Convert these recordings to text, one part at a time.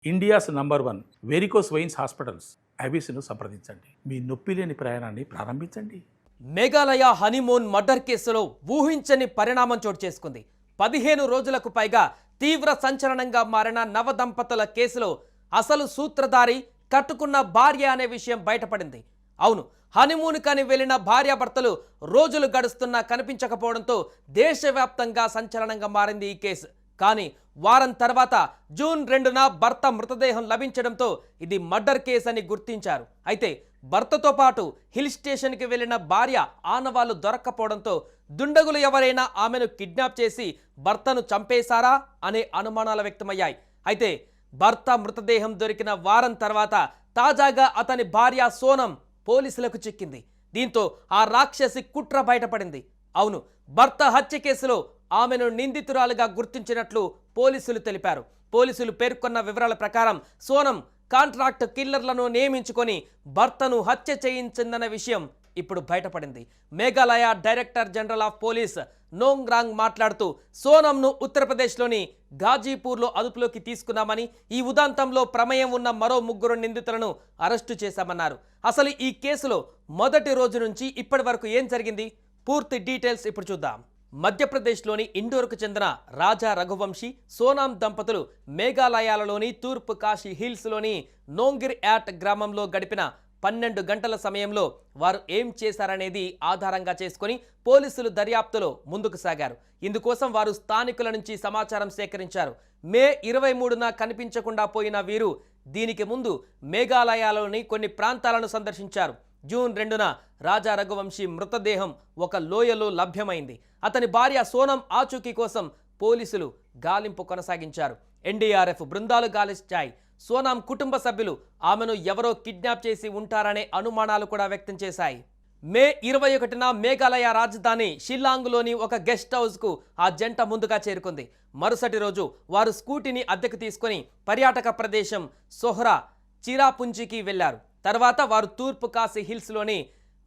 India's number 1 varicose veins hospitals ఐబీసీను సంప్రదించండి. మీ నొప్పి లేని ప్రయాణాన్ని ప్రారంభించండి. మేఘాలయ హనీమూన్ మర్డర్ కేసులో ఊహించని పరిణామం చోటు చేసుకుంది. 15 రోజులకు పైగా తీవ్ర సంచలనంగా మారిన నవదంపతుల కేసులో అసలు సూత్రధారి కట్టుకున్న భార్య అనే విషయం బయటపడింది. అవును, హనీమూన్ కని వెళ్లిన భార్యాభర్తలు రోజులు గడుస్తున్నా కనిపించకపోవడంతో దేశవ్యాప్తంగా సంచలనంగా మారింది ఈ కేసు. కానీ వారం తర్వాత జూన్ 2న భర్త మృతదేహం లభించడంతో ఇది మర్డర్ కేసు అని గుర్తించారు. అయితే భర్తతో పాటు హిల్ స్టేషన్కి వెళ్లిన భార్య ఆనవాళ్లు దొరక్కపోవడంతో దుండగులు ఎవరైనా ఆమెను కిడ్నాప్ చేసి భర్తను చంపేశారా అనే అనుమానాలు వ్యక్తమయ్యాయి. అయితే భర్త మృతదేహం దొరికిన వారం తర్వాత తాజాగా అతని భార్య సోనం పోలీసులకు చిక్కింది. దీంతో ఆ రాక్షసి కుట్ర బయటపడింది. అవును, భర్త హత్య కేసులో ఆమెను నిందితురాలుగా గుర్తించినట్లు పోలీసులు తెలిపారు. పోలీసులు పేర్కొన్న వివరాల ప్రకారం సోనం కాంట్రాక్ట్ కిల్లర్లను నియమించుకొని భర్తను హత్య చేయించిందన్న విషయం ఇప్పుడు బయటపడింది. Meghalaya director general of police Nongrang మాట్లాడుతూ సోనంను ఉత్తరప్రదేశ్లోని ఘాజీపూర్లో అదుపులోకి తీసుకున్నామని, ఈ ఉదంతంలో ప్రమేయం ఉన్న మరో 3 నిందితులను అరెస్టు చేశామన్నారు. అసలు ఈ కేసులో మొదటి రోజు నుంచి ఇప్పటి వరకు ఏం జరిగింది, పూర్తి డీటెయిల్స్ ఇప్పుడు చూద్దాం. మధ్యప్రదేశ్లోని ఇండోర్కు చెందిన రాజా రఘువంశీ, సోనాం దంపతులు మేఘాలయాలలోని తూర్పు కాశీ హిల్స్లోని నోంగిర్ యాట్ గ్రామంలో గడిపిన 12 గంటల సమయంలో వారు ఏం చేశారనేది ఆధారంగా చేసుకుని పోలీసులు దర్యాప్తులో ముందుకు సాగారు. ఇందుకోసం వారు స్థానికుల నుంచి సమాచారం సేకరించారు. మే 23న కనిపించకుండా పోయిన వీరు దీనికి ముందు మేఘాలయాలోని కొన్ని ప్రాంతాలను సందర్శించారు. జూన్ 2న రాజా రఘువంశీ మృతదేహం ఒక లోయలో లభ్యమైంది. అతని భార్య సోనం ఆచూకీ కోసం పోలీసులు గాలింపు కొనసాగించారు. ఎన్డీఆర్ఎఫ్ బృందాలు గాలించాయి. సోనాం కుటుంబ సభ్యులు ఆమెను ఎవరో కిడ్నాప్ చేసి ఉంటారనే అనుమానాలు కూడా వ్యక్తం చేశాయి. మే 21న మేఘాలయ రాజధాని షిల్లాంగ్లోని ఒక గెస్ట్ హౌస్కు ఆ జంట ముందుగా చేరుకుంది. మరుసటి రోజు వారు స్కూటీని అద్దెకు తీసుకొని పర్యాటక ప్రదేశం సోహ్రా చిరాపుంజికి వెళ్లారు. తర్వాత వారు తూర్పు కాశీ హిల్స్లోని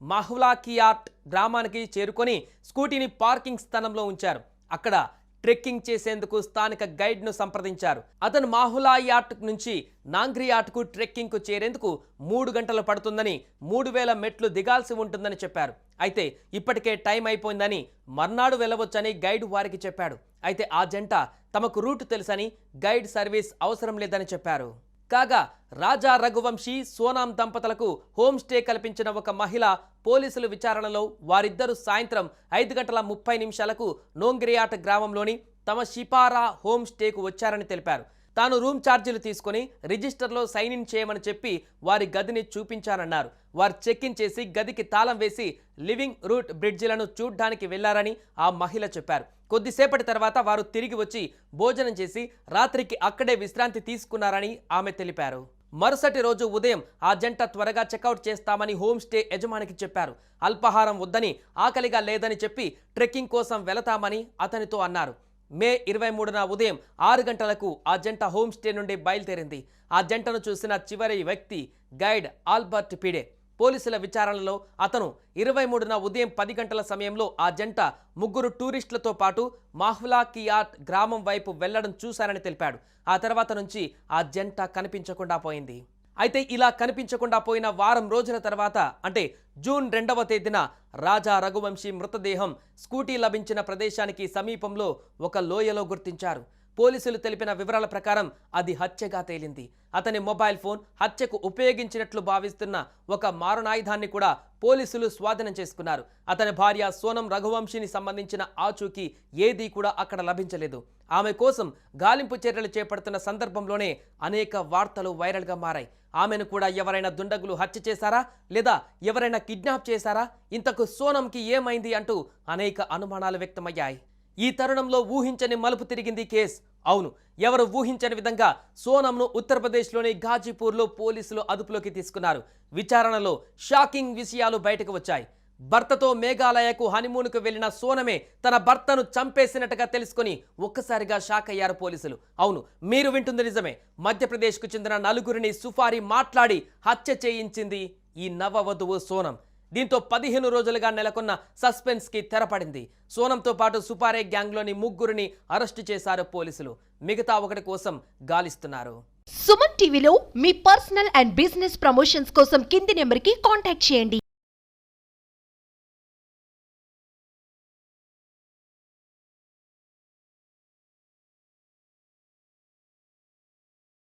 మాహులాకియాట్ గ్రామానికి చేరుకొని స్కూటీని పార్కింగ్ స్థానంలో ఉంచారు. అక్కడ ట్రెక్కింగ్ చేసేందుకు స్థానిక గైడ్ను సంప్రదించారు. అతను మాహులాయాట్ నుంచి నాంగ్రియాట్కు ట్రెక్కింగ్కు చేరేందుకు 3 గంటలు పడుతుందని, 3000 మెట్లు దిగాల్సి ఉంటుందని చెప్పారు. అయితే ఇప్పటికే టైం అయిపోయిందని, మర్నాడు వెళ్ళవచ్చని గైడ్ వారికి చెప్పాడు. అయితే ఆ జంట తమకు రూట్ తెలుసని, గైడ్ సర్వీస్ అవసరం లేదని చెప్పారు. కాగా రాజా రఘువంశీ, సోనాం దంపతులకు హోమ్ స్టే కల్పించిన ఒక మహిళ పోలీసుల విచారణలో వారిద్దరూ సాయంత్రం 5:30 నోంగిరియాట్ గ్రామంలోని తమ షిపారా హోమ్ స్టేకు వచ్చారని తెలిపారు. తాను రూమ్ ఛార్జీలు తీసుకుని రిజిస్టర్లో సైన్ ఇన్ చేయమని చెప్పి వారి గదిని చూపించానన్నారు. వారు చెక్ ఇన్ చేసి గదికి తాళం వేసి లివింగ్ రూట్ బ్రిడ్జిలను చూడ్డానికి వెళ్లారని ఆ మహిళ చెప్పారు. కొద్దిసేపటి తర్వాత వారు తిరిగి వచ్చి భోజనం చేసి రాత్రికి అక్కడే విశ్రాంతి తీసుకున్నారని ఆమె తెలిపారు. మరుసటి రోజు ఉదయం ఆ జంట త్వరగా చెక్అవుట్ చేస్తామని హోమ్ స్టే యజమానికి చెప్పారు. అల్పాహారం వద్దని, ఆకలిగా లేదని చెప్పి ట్రెక్కింగ్ కోసం వెళతామని అతనితో అన్నారు. మే 23న ఉదయం 6 గంటలకు ఆ జంట హోమ్ స్టే నుండి బయలుదేరింది. ఆ జంటను చూసిన చివరి వ్యక్తి గైడ్ ఆల్బర్ట్ పిడే. పోలీసుల విచారణలో అతను 23న ఉదయం 10 గంటల సమయంలో ఆ జంట 3 టూరిస్టులతో పాటు మాహులాకియాట్ గ్రామం వైపు వెళ్లడం చూశారని తెలిపాడు. ఆ తర్వాత నుంచి ఆ జంట కనిపించకుండా పోయింది. అయితే ఇలా కనిపించకుండా పోయిన వారం రోజుల తర్వాత, అంటే జూన్ 2వ తేదీన రాజా రఘువంశీ మృతదేహం స్కూటీ లభించిన ప్రదేశానికి సమీపంలో ఒక లోయలో గుర్తించారు. పోలీసులు తెలిపిన వివరాల ప్రకారం అది హత్యగా తేలింది. అతని మొబైల్ ఫోన్, హత్యకు ఉపయోగించినట్లు భావిస్తున్న ఒక మారణాయుధాన్ని కూడా పోలీసులు స్వాధీనం చేసుకున్నారు. అతని భార్య సోనం రఘువంశీని సంబంధించిన ఆచూకీ ఏదీ కూడా అక్కడ లభించలేదు. ఆమె కోసం గాలింపు చర్యలు చేపడుతున్న సందర్భంలోనే అనేక వార్తలు వైరల్గా మారాయి. ఆమెను కూడా ఎవరైనా దుండగులు హత్య చేశారా, లేదా ఎవరైనా కిడ్నాప్ చేశారా, ఇంతకు సోనంకి ఏమైంది అంటూ అనేక అనుమానాలు వ్యక్తమయ్యాయి. ఈ తరుణంలో ఊహించని మలుపు తిరిగింది కేసు. అవును, ఎవరు ఊహించని విధంగా సోనంను ఉత్తరప్రదేశ్లోని ఘాజీపూర్లో పోలీసులు అదుపులోకి తీసుకున్నారు. విచారణలో షాకింగ్ విషయాలు బయటకు వచ్చాయి. భర్తతో మేఘాలయకు హనీమూన్కు వెళ్లిన సోనమే తన భర్తను చంపేసినట్టుగా తెలుసుకుని ఒక్కసారిగా షాక్ అయ్యారు పోలీసులు. అవును, మీరు వింటుంది నిజమే. మధ్యప్రదేశ్కు చెందిన 4గురిని సుఫారీ మాట్లాడి హత్య చేయించింది ఈ నవవధువు సోనం. దీంతో 15 రోజులుగా నెలకొన్న సస్పెన్స్ కి తెరపడింది. సోనంతో పాటు సుపారే గ్యాంగ్లోని 3 అరెస్టు చేశారు పోలీసులు. మిగతా 1 కోసం గాలిస్తున్నారు. సుమన్ టీవీలో మీ పర్సనల్ అండ్ బిజినెస్ ప్రమోషన్స్ కోసం కింది నెంబర్కి కాంటాక్ట్ చేయండి.